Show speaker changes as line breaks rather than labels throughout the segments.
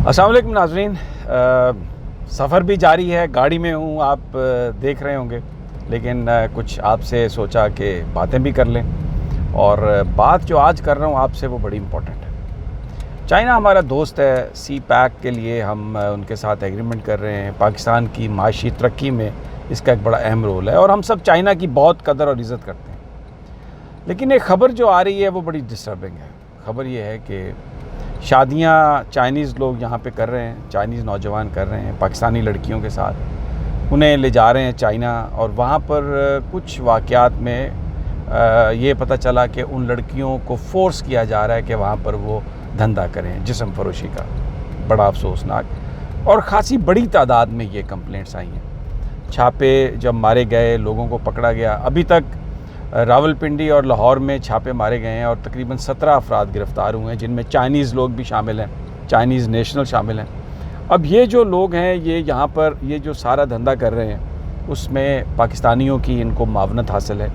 السلام علیکم ناظرین، سفر بھی جاری ہے، گاڑی میں ہوں، آپ دیکھ رہے ہوں گے، لیکن کچھ آپ سے سوچا کہ باتیں بھی کر لیں، اور بات جو آج کر رہا ہوں آپ سے وہ بڑی امپورٹنٹ ہے۔ چائنا ہمارا دوست ہے، سی پیک کے لیے ہم ان کے ساتھ ایگریمنٹ کر رہے ہیں۔ پاکستان کی معاشی ترقی میں اس کا ایک بڑا اہم رول ہے، اور ہم سب چائنا کی بہت قدر اور عزت کرتے ہیں۔ لیکن ایک خبر جو آ رہی ہے وہ بڑی ڈسٹربنگ ہے۔ خبر یہ ہے کہ شادیاں چائنیز لوگ یہاں پہ کر رہے ہیں، چائنیز نوجوان کر رہے ہیں پاکستانی لڑکیوں کے ساتھ، انہیں لے جا رہے ہیں چائنا، اور وہاں پر کچھ واقعات میں یہ پتہ چلا کہ ان لڑکیوں کو فورس کیا جا رہا ہے کہ وہاں پر وہ دھندا کریں، جسم فروشی کا۔ بڑا افسوسناک، اور خاصی بڑی تعداد میں یہ کمپلینٹس آئی ہیں۔ چھاپے جب مارے گئے، لوگوں کو پکڑا گیا، ابھی تک راولپنڈی اور لاہور میں چھاپے مارے گئے ہیں، اور تقریباً 17 افراد گرفتار ہوئے ہیں، جن میں چائنیز لوگ بھی شامل ہیں، چائنیز نیشنل شامل ہیں۔ اب یہ جو لوگ ہیں، یہ یہاں پر یہ جو سارا دھندا کر رہے ہیں، اس میں پاکستانیوں کی ان کو معاونت حاصل ہے۔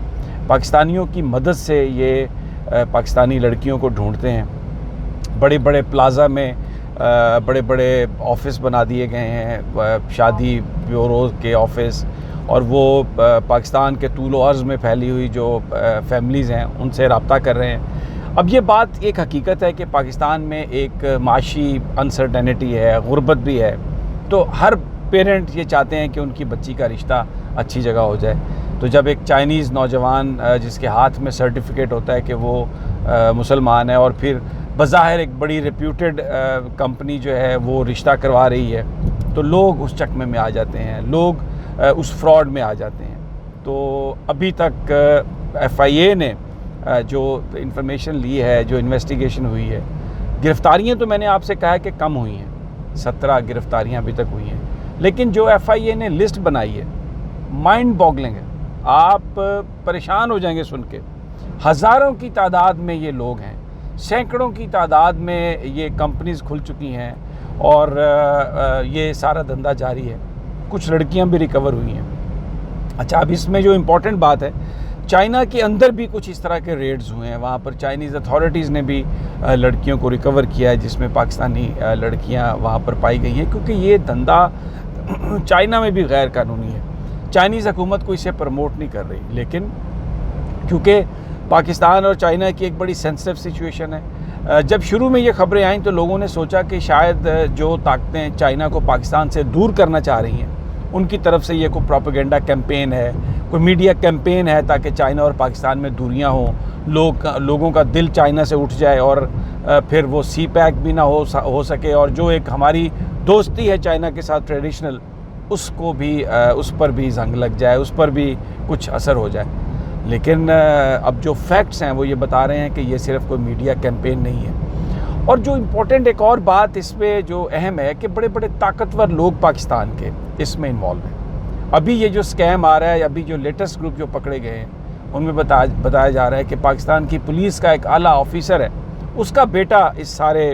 پاکستانیوں کی مدد سے یہ پاکستانی لڑکیوں کو ڈھونڈتے ہیں۔ بڑے بڑے پلازا میں بڑے بڑے آفس بنا دیے گئے ہیں، شادی بیوروز کے آفس، اور وہ پاکستان کے طول و عرض میں پھیلی ہوئی جو فیملیز ہیں ان سے رابطہ کر رہے ہیں۔ اب یہ بات ایک حقیقت ہے کہ پاکستان میں ایک معاشی انسرٹینٹی ہے، غربت بھی ہے، تو ہر پیرنٹ یہ چاہتے ہیں کہ ان کی بچی کا رشتہ اچھی جگہ ہو جائے۔ تو جب ایک چائنیز نوجوان جس کے ہاتھ میں سرٹیفکیٹ ہوتا ہے کہ وہ مسلمان ہے، اور پھر بظاہر ایک بڑی ریپیوٹیڈ کمپنی جو ہے وہ رشتہ کروا رہی ہے، تو لوگ اس چکمے میں آ جاتے ہیں، لوگ اس فراڈ میں آ جاتے ہیں۔ تو ابھی تک ایف آئی اے نے جو انفارمیشن لی ہے، جو انویسٹیگیشن ہوئی ہے، گرفتاریاں تو میں نے آپ سے کہا ہے کہ کم ہوئی ہیں، 17 گرفتاریاں ابھی تک ہوئی ہیں، لیکن جو ایف آئی اے نے لسٹ بنائی ہے مائنڈ باگلنگ ہے۔ آپ پریشان ہو جائیں گے سن کے۔ ہزاروں کی تعداد میں یہ لوگ ہیں، سینکڑوں کی تعداد میں یہ کمپنیز کھل چکی ہیں، اور یہ سارا دھندا جاری ہے۔ کچھ لڑکیاں بھی ریکور ہوئی ہیں۔ اچھا، اب اس میں جو امپورٹنٹ بات ہے، چائنا کے اندر بھی کچھ اس طرح کے ریڈز ہوئے ہیں، وہاں پر چائنیز اتھارٹیز نے بھی لڑکیوں کو ریکور کیا ہے، جس میں پاکستانی لڑکیاں وہاں پر پائی گئی ہیں، کیونکہ یہ دھندا چائنا میں بھی غیر قانونی ہے۔ چائنیز حکومت کو اسے پروموٹ نہیں کر رہی، لیکن کیونکہ پاکستان اور چائنا کی ایک بڑی سینسٹیو سچویشن ہے، جب شروع میں یہ خبریں آئیں تو لوگوں نے سوچا کہ شاید جو طاقتیں چائنا کو پاکستان سے دور کرنا چاہ رہی ہیں ان کی طرف سے یہ کوئی پروپیگنڈا کیمپین ہے، کوئی میڈیا کیمپین ہے، تاکہ چائنا اور پاکستان میں دوریاں ہوں، لوگوں کا دل چائنا سے اٹھ جائے، اور پھر وہ سی پیک بھی نہ ہو سکے، اور جو ایک ہماری دوستی ہے چائنا کے ساتھ ٹریڈیشنل، اس کو بھی اس پر بھی زنگ لگ جائے، اس پر بھی کچھ اثر ہو جائے۔ لیکن اب جو فیکٹس ہیں وہ یہ بتا رہے ہیں کہ یہ صرف کوئی میڈیا کیمپین نہیں ہے۔ اور جو امپورٹنٹ ایک اور بات اس میں جو اہم ہے کہ بڑے بڑے طاقتور لوگ پاکستان کے اس میں انوالو ہیں۔ ابھی یہ جو سکیم آ رہا ہے، ابھی جو لیٹسٹ گروپ جو پکڑے گئے ہیں، ان میں بتایا جا رہا ہے کہ پاکستان کی پولیس کا ایک اعلیٰ آفیسر ہے، اس کا بیٹا اس سارے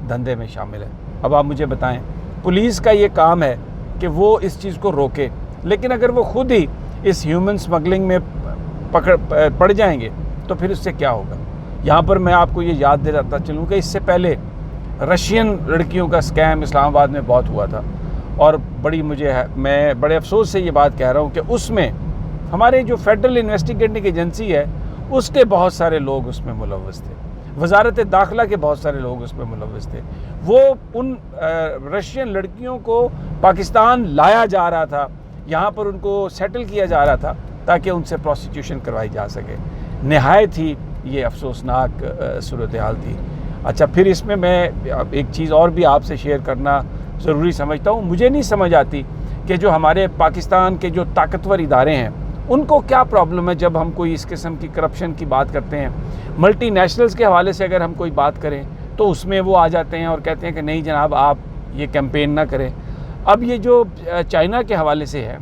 دھندے میں شامل ہے۔ اب آپ مجھے بتائیں، پولیس کا یہ کام ہے کہ وہ اس چیز کو روکے، لیکن اگر وہ خود ہی اس ہیومن سمگلنگ میں پڑ جائیں گے تو پھر اس سے کیا ہوگا؟ یہاں پر میں آپ کو یہ یاد دلاتا چلوں کہ اس سے پہلے رشین لڑکیوں کا سکیم اسلام آباد میں بہت ہوا تھا، اور میں بڑے افسوس سے یہ بات کہہ رہا ہوں کہ اس میں ہمارے جو فیڈرل انویسٹیگیٹنگ ایجنسی ہے اس کے بہت سارے لوگ اس میں ملوث تھے، وزارت داخلہ کے بہت سارے لوگ اس میں ملوث تھے۔ وہ ان رشین لڑکیوں کو پاکستان لایا جا رہا تھا، یہاں پر ان کو سیٹل کیا جا رہا تھا تاکہ ان سے پروسیکیوشن کروائی جا سکے۔ نہایت ہی یہ افسوسناک صورتحال تھی۔ اچھا، پھر اس میں ایک چیز اور بھی آپ سے شیئر کرنا ضروری سمجھتا ہوں۔ مجھے نہیں سمجھ آتی کہ جو ہمارے پاکستان کے جو طاقتور ادارے ہیں ان کو کیا پرابلم ہے جب ہم کوئی اس قسم کی کرپشن کی بات کرتے ہیں۔ ملٹی نیشنلز کے حوالے سے اگر ہم کوئی بات کریں تو اس میں وہ آ جاتے ہیں اور کہتے ہیں کہ نہیں جناب، آپ یہ کیمپین نہ کریں۔ اب یہ جو چائنا کے حوالے سے ہے،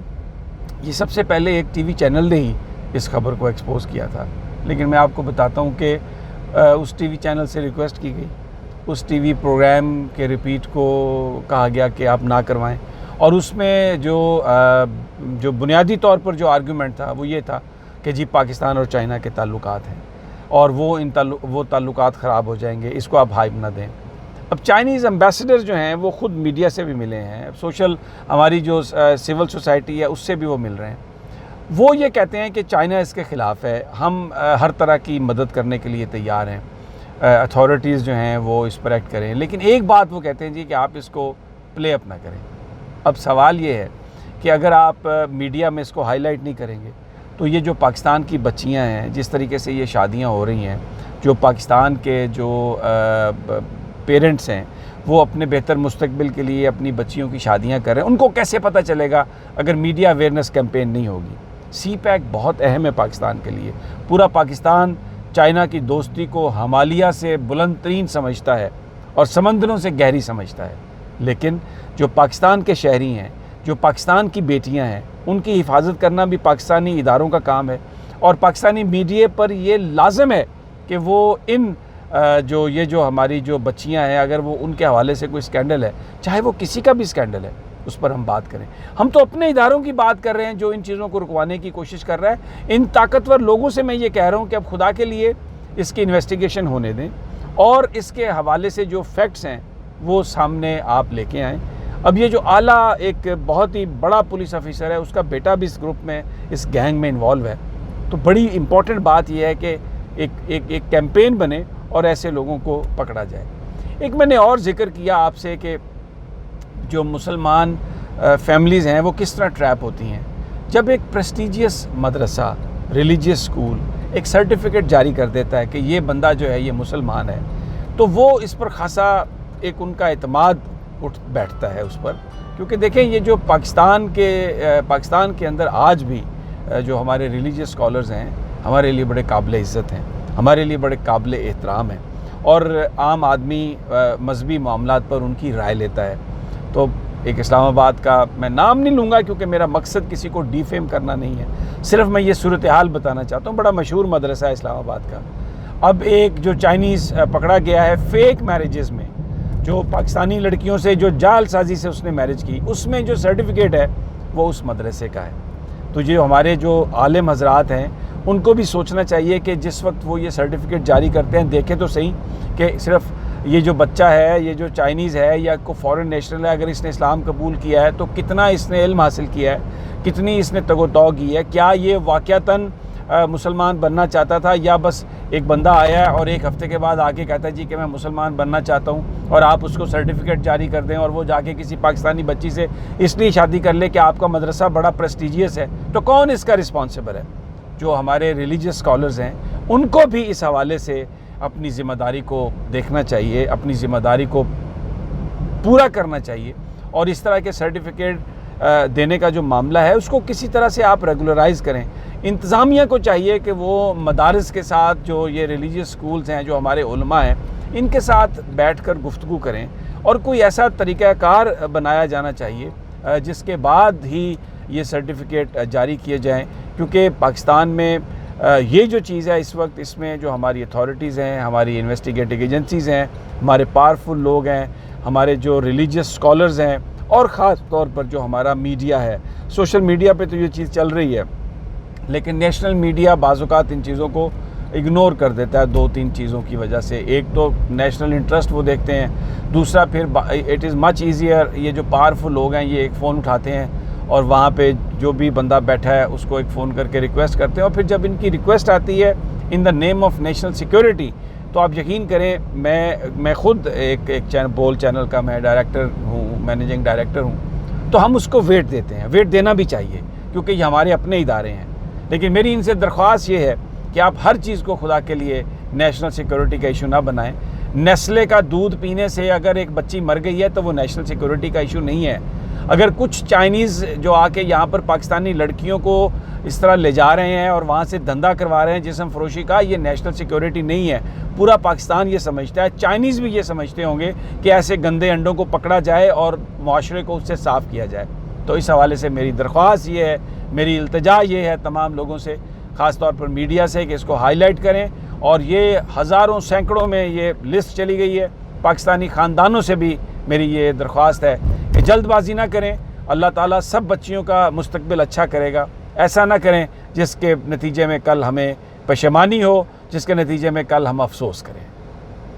یہ سب سے پہلے ایک ٹی وی چینل نے ہی اس خبر کو ایکسپوز کیا تھا، لیکن میں آپ کو بتاتا ہوں کہ اس ٹی وی چینل سے ریکویسٹ کی گئی، اس ٹی وی پروگرام کے ریپیٹ کو کہا گیا کہ آپ نہ کروائیں، اور اس میں جو بنیادی طور پر جو آرگیومنٹ تھا وہ یہ تھا کہ جی پاکستان اور چائنا کے تعلقات ہیں، اور وہ تعلقات خراب ہو جائیں گے، اس کو آپ ہائپ نہ دیں۔ اب چائنیز امبیسڈر جو ہیں وہ خود میڈیا سے بھی ملے ہیں، ہماری جو سول سوسائٹی ہے اس سے بھی وہ مل رہے ہیں۔ وہ یہ کہتے ہیں کہ چائنا اس کے خلاف ہے، ہم ہر طرح کی مدد کرنے کے لیے تیار ہیں، اتھارٹیز جو ہیں وہ اس پر ایکٹ کریں، لیکن ایک بات وہ کہتے ہیں جی کہ آپ اس کو پلے اپ نہ کریں۔ اب سوال یہ ہے کہ اگر آپ میڈیا میں اس کو ہائی لائٹ نہیں کریں گے تو یہ جو پاکستان کی بچیاں ہیں، جس طریقے سے یہ شادیاں ہو رہی ہیں، جو پاکستان کے جو پیرنٹس ہیں وہ اپنے بہتر مستقبل کے لیے اپنی بچیوں کی شادیاں کر رہے ہیں، ان کو کیسے پتہ چلے گا اگر میڈیا اویئرنیس کیمپین نہیں ہوگی؟ سی پیک بہت اہم ہے پاکستان کے لیے۔ پورا پاکستان چائنا کی دوستی کو ہمالیہ سے بلند ترین سمجھتا ہے اور سمندروں سے گہری سمجھتا ہے، لیکن جو پاکستان کے شہری ہیں، جو پاکستان کی بیٹیاں ہیں، ان کی حفاظت کرنا بھی پاکستانی اداروں کا کام ہے، اور پاکستانی میڈیا پر یہ لازم ہے کہ وہ جو ہماری جو بچیاں ہیں، اگر وہ ان کے حوالے سے کوئی سکینڈل ہے، چاہے وہ کسی کا بھی سکینڈل ہے، اس پر ہم بات کریں۔ ہم تو اپنے اداروں کی بات کر رہے ہیں جو ان چیزوں کو رکوانے کی کوشش کر رہا ہے۔ ان طاقتور لوگوں سے میں یہ کہہ رہا ہوں کہ اب خدا کے لیے اس کی انویسٹیگیشن ہونے دیں اور اس کے حوالے سے جو فیکٹس ہیں وہ سامنے آپ لے کے آئیں۔ اب یہ جو اعلیٰ ایک بہت ہی بڑا پولیس آفیسر ہے، اس کا بیٹا بھی اس گروپ میں، اس گینگ میں انوالو ہے، تو بڑی امپورٹنٹ بات یہ ہے کہ ایک کیمپین بنے اور ایسے لوگوں کو پکڑا جائے۔ ایک میں نے اور ذکر کیا آپ سے کہ جو مسلمان فیملیز ہیں وہ کس طرح ٹریپ ہوتی ہیں۔ جب ایک پریسٹیجیس مدرسہ، ریلیجیس سکول ایک سرٹیفکیٹ جاری کر دیتا ہے کہ یہ بندہ جو ہے یہ مسلمان ہے، تو وہ اس پر خاصا ایک ان کا اعتماد اٹھ بیٹھتا ہے اس پر، کیونکہ دیکھیں یہ جو پاکستان کے اندر آج بھی جو ہمارے ریلیجیس اسکالرز ہیں ہمارے لیے بڑے قابل عزت ہیں، ہمارے لیے بڑے قابل احترام ہیں، اور عام آدمی مذہبی معاملات پر ان کی رائے لیتا ہے۔ تو ایک اسلام آباد کا میں نام نہیں لوں گا کیونکہ میرا مقصد کسی کو ڈیفیم کرنا نہیں ہے، صرف میں یہ صورتحال بتانا چاہتا ہوں، بڑا مشہور مدرسہ ہے اسلام آباد کا۔ اب ایک جو چائنیز پکڑا گیا ہے فیک میرجز میں، جو پاکستانی لڑکیوں سے جو جعل سازی سے اس نے میرج کی، اس میں جو سرٹیفکیٹ ہے وہ اس مدرسے کا ہے۔ تو یہ ہمارے جو عالم حضرات ہیں ان کو بھی سوچنا چاہیے کہ جس وقت وہ یہ سرٹیفکیٹ جاری کرتے ہیں دیکھیں تو صحیح کہ صرف یہ جو بچہ ہے، یہ جو چائنیز ہے یا کوئی فورن نیشنل ہے، اگر اس نے اسلام قبول کیا ہے تو کتنا اس نے علم حاصل کیا ہے، کتنی اس نے تگ و تو کی ہے، کیا یہ واقعتاً مسلمان بننا چاہتا تھا، یا بس ایک بندہ آیا ہے اور ایک ہفتے کے بعد آ کے کہتا ہے جی کہ میں مسلمان بننا چاہتا ہوں، اور آپ اس کو سرٹیفکیٹ جاری کر دیں اور وہ جا کے کسی پاکستانی بچی سے اس لیے شادی کر لے کہ آپ کا مدرسہ بڑا پریسٹیجیس ہے۔ تو کون اس کا رسپانسبل ہے؟ جو ہمارے ریلیجیس اسکالرز ہیں ان کو بھی اس حوالے سے اپنی ذمہ داری کو دیکھنا چاہیے، اپنی ذمہ داری کو پورا کرنا چاہیے، اور اس طرح کے سرٹیفکیٹ دینے کا جو معاملہ ہے اس کو کسی طرح سے آپ ریگولرائز کریں۔ انتظامیہ کو چاہیے کہ وہ مدارس کے ساتھ جو یہ ریلیجیس سکولز ہیں، جو ہمارے علماء ہیں، ان کے ساتھ بیٹھ کر گفتگو کریں، اور کوئی ایسا طریقہ کار بنایا جانا چاہیے جس کے بعد ہی یہ سرٹیفکیٹ جاری کیے جائیں، کیونکہ پاکستان میں یہ جو چیز ہے اس وقت، اس میں جو ہماری اتھارٹیز ہیں، ہماری انویسٹیگیٹنگ ایجنسیز ہیں، ہمارے پاورفل لوگ ہیں، ہمارے جو ریلیجیس اسکالرز ہیں، اور خاص طور پر جو ہمارا میڈیا ہے۔ سوشل میڈیا پہ تو یہ چیز چل رہی ہے، لیکن نیشنل میڈیا بعض اوقات ان چیزوں کو اگنور کر دیتا ہے دو تین چیزوں کی وجہ سے۔ ایک تو نیشنل انٹرسٹ وہ دیکھتے ہیں، دوسرا پھر اٹ از مچ ایزیئر، یہ جو پاورفل لوگ ہیں یہ ایک فون اٹھاتے ہیں اور وہاں پہ جو بھی بندہ بیٹھا ہے اس کو ایک فون کر کے ریکویسٹ کرتے ہیں، اور پھر جب ان کی ریکویسٹ آتی ہے ان دا نیم آف نیشنل سیکیورٹی، تو آپ یقین کریں میں خود ایک بول چینل کا میں ڈائریکٹر ہوں، مینیجنگ ڈائریکٹر ہوں، تو ہم اس کو ویٹ دیتے ہیں، ویٹ دینا بھی چاہیے کیونکہ یہ ہمارے اپنے ادارے ہیں۔ لیکن میری ان سے درخواست یہ ہے کہ آپ ہر چیز کو خدا کے لیے نیشنل سیکیورٹی کا ایشو نہ بنائیں۔ نیسلے کا دودھ پینے سے اگر ایک بچی مر گئی ہے تو وہ نیشنل سیکیورٹی کا ایشو نہیں ہے۔ اگر کچھ چائنیز جو آ کے یہاں پر پاکستانی لڑکیوں کو اس طرح لے جا رہے ہیں اور وہاں سے دھندا کروا رہے ہیں جسم فروشی کا، یہ نیشنل سیکیورٹی نہیں ہے۔ پورا پاکستان یہ سمجھتا ہے، چائنیز بھی یہ سمجھتے ہوں گے کہ ایسے گندے انڈوں کو پکڑا جائے اور معاشرے کو اس سے صاف کیا جائے۔ تو اس حوالے سے میری درخواست یہ ہے، میری التجا یہ ہے تمام لوگوں سے، خاص طور پر میڈیا سے، کہ اس کو ہائی لائٹ کریں، اور یہ ہزاروں سینکڑوں میں یہ لسٹ چلی گئی ہے، پاکستانی خاندانوں سے بھی میری یہ درخواست ہے کہ جلد بازی نہ کریں۔ اللہ تعالیٰ سب بچیوں کا مستقبل اچھا کرے گا، ایسا نہ کریں جس کے نتیجے میں کل ہمیں پشیمانی ہو، جس کے نتیجے میں کل ہم افسوس کریں۔